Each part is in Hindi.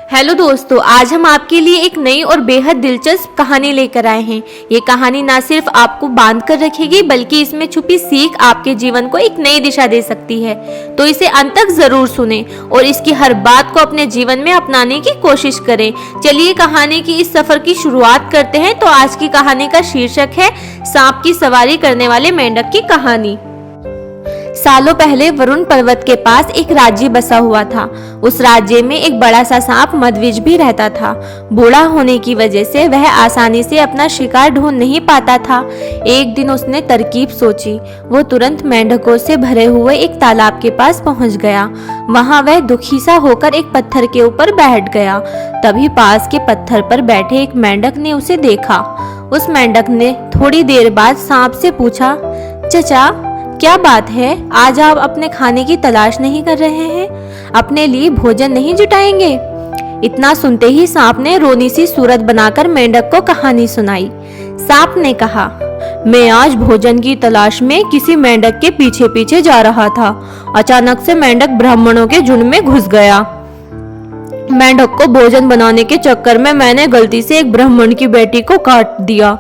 हेलो दोस्तों, आज हम आपके लिए एक नई और बेहद दिलचस्प कहानी लेकर आए हैं। ये कहानी ना सिर्फ आपको बांध कर रखेगी बल्कि इसमें छुपी सीख आपके जीवन को एक नई दिशा दे सकती है। तो इसे अंत तक जरूर सुनें और इसकी हर बात को अपने जीवन में अपनाने की कोशिश करें। चलिए कहानी की इस सफर की शुरुआत करते हैं। तो आज की कहानी का शीर्षक है सांप की सवारी करने वाले मेंढक की कहानी। सालों पहले वरुण पर्वत के पास एक राज्य बसा हुआ था। उस राज्य में एक बड़ा सा सांप मदविज भी रहता था। बूढ़ा होने की वजह से वह आसानी से अपना शिकार ढूंढ नहीं पाता था। एक दिन उसने तरकीब सोची। वो तुरंत मेंढकों से भरे हुए एक तालाब के पास पहुंच गया। वहां वह दुखी सा होकर एक पत्थर के ऊपर बैठ गया। तभी पास के पत्थर पर बैठे एक मेंढक ने उसे देखा। उस मेंढक ने थोड़ी देर बाद सांप से पूछा, चचा क्या बात है, आज आप अपने खाने की तलाश नहीं कर रहे हैं? अपने लिए भोजन नहीं जुटाएंगे? इतना सुनते ही सांप ने रोनी सी सूरत बनाकर मेंढक को कहानी सुनाई। सांप ने कहा, मैं आज भोजन की तलाश में किसी मेंढक के पीछे पीछे जा रहा था। अचानक से मेंढक ब्राह्मणों के झुंड में घुस गया। मेंढक को भोजन बनाने के चक्कर में मैंने गलती से एक ब्राह्मण की बेटी को काट दिया,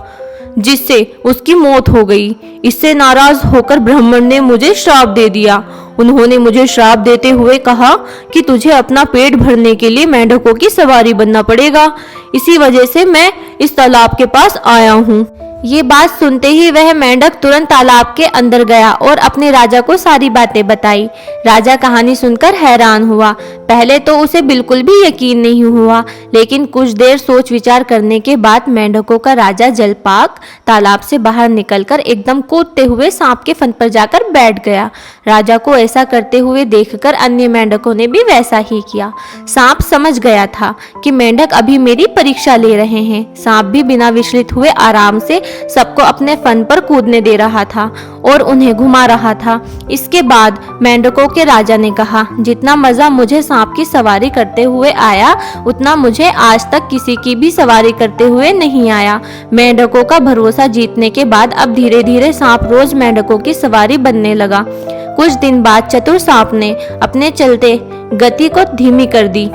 जिससे उसकी मौत हो गई। इससे नाराज होकर ब्राह्मण ने मुझे श्राप दे दिया। उन्होंने मुझे श्राप देते हुए कहा कि तुझे अपना पेट भरने के लिए मेंढकों की सवारी बनना पड़ेगा। इसी वजह से मैं इस तालाब के पास आया हूँ। ये बात सुनते ही वह मेंढक तुरंत तालाब के अंदर गया और अपने राजा को सारी बातें बताई। राजा कहानी सुनकर हैरान हुआ। पहले तो उसे बिल्कुल भी यकीन नहीं हुआ, लेकिन कुछ देर सोच विचार करने के बाद मेंढकों का राजा जलपाक तालाब से बाहर निकलकर एकदम कूदते हुए सांप के फन पर जाकर बैठ गया। राजा को ऐसा करते हुए देखकर अन्य मेंढकों ने भी वैसा ही किया। सांप समझ गया था कि मेंढक अभी मेरी परीक्षा ले रहे हैं। सांप भी बिना विचलित हुए आराम से सबको अपने फन पर कूदने दे रहा था और उन्हें घुमा रहा था। इसके बाद मेंढकों के राजा ने कहा, जितना मजा मुझे सांप की सवारी करते हुए आया, उतना मुझे आज तक किसी की भी सवारी करते हुए नहीं आया। मेंढकों का भरोसा जीतने के बाद अब धीरे धीरे सांप रोज मेंढकों की सवारी बनने लगा। कुछ दिन बाद चतुर सांप ने अपने चलते गति को धीमी कर दी।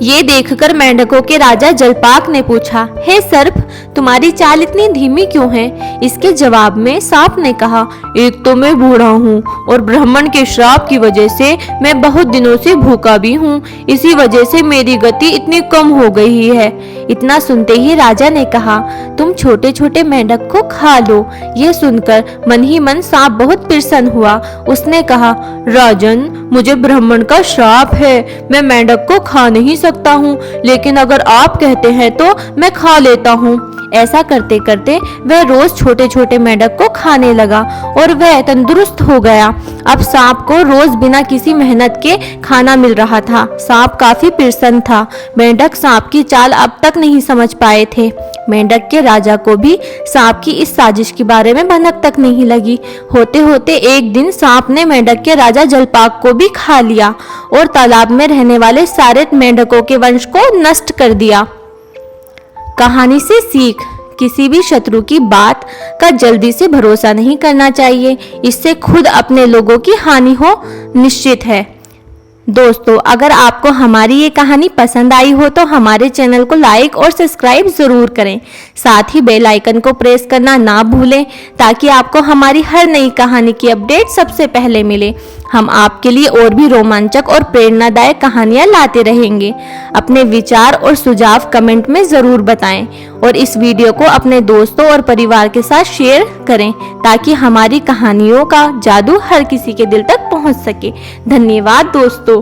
ये देखकर मेंढकों के राजा जलपाक ने पूछा, हे सर्प, तुम्हारी चाल इतनी धीमी क्यों है? इसके जवाब में सांप ने कहा, एक तो मैं बूढ़ा हूँ और ब्राह्मण के श्राप की वजह से मैं बहुत दिनों से भूखा भी हूँ। इसी वजह से मेरी गति इतनी कम हो गई है। इतना सुनते ही राजा ने कहा, तुम छोटे छोटे मेंढक को खा लो। यह सुनकर मन ही मन सांप बहुत प्रसन्न हुआ। उसने कहा, राजन, मुझे ब्राह्मण का श्राप है, मैं मेंढक को खा नहीं सकता हूँ, लेकिन अगर आप कहते हैं तो मैं खा लेता हूँ। ऐसा करते करते वह रोज छोटे छोटे मेंढक को खाने लगा और वह तंदुरुस्त हो गया। अब सांप को रोज बिना किसी मेहनत के खाना मिल रहा था। सांप काफी प्रसन्न था। मेंढक सांप की चाल अब तक नहीं समझ पाए थे। मेंढक के राजा को भी सांप की इस साजिश के बारे में भनक तक नहीं लगी। होते होते एक दिन सांप ने मेंढक के राजा जलपाक को भी खा लिया और तालाब में रहने वाले सारे मेंढकों के वंश को नष्ट कर दिया। कहानी से सीख, किसी भी शत्रु की बात का जल्दी से भरोसा नहीं करना चाहिए। इससे खुद अपने लोगों की हानि हो निश्चित है। दोस्तों, अगर आपको हमारी ये कहानी पसंद आई हो तो हमारे चैनल को लाइक और सब्सक्राइब जरूर करें। साथ ही बेल आइकन को प्रेस करना ना भूलें ताकि आपको हमारी हर नई कहानी की अपडेट सबसे पहले मिले। हम आपके लिए और भी रोमांचक और प्रेरणादायक कहानियां लाते रहेंगे। अपने विचार और सुझाव कमेंट में जरूर बताएं और इस वीडियो को अपने दोस्तों और परिवार के साथ शेयर करें ताकि हमारी कहानियों का जादू हर किसी के दिल तक पहुंच सके। धन्यवाद दोस्तों।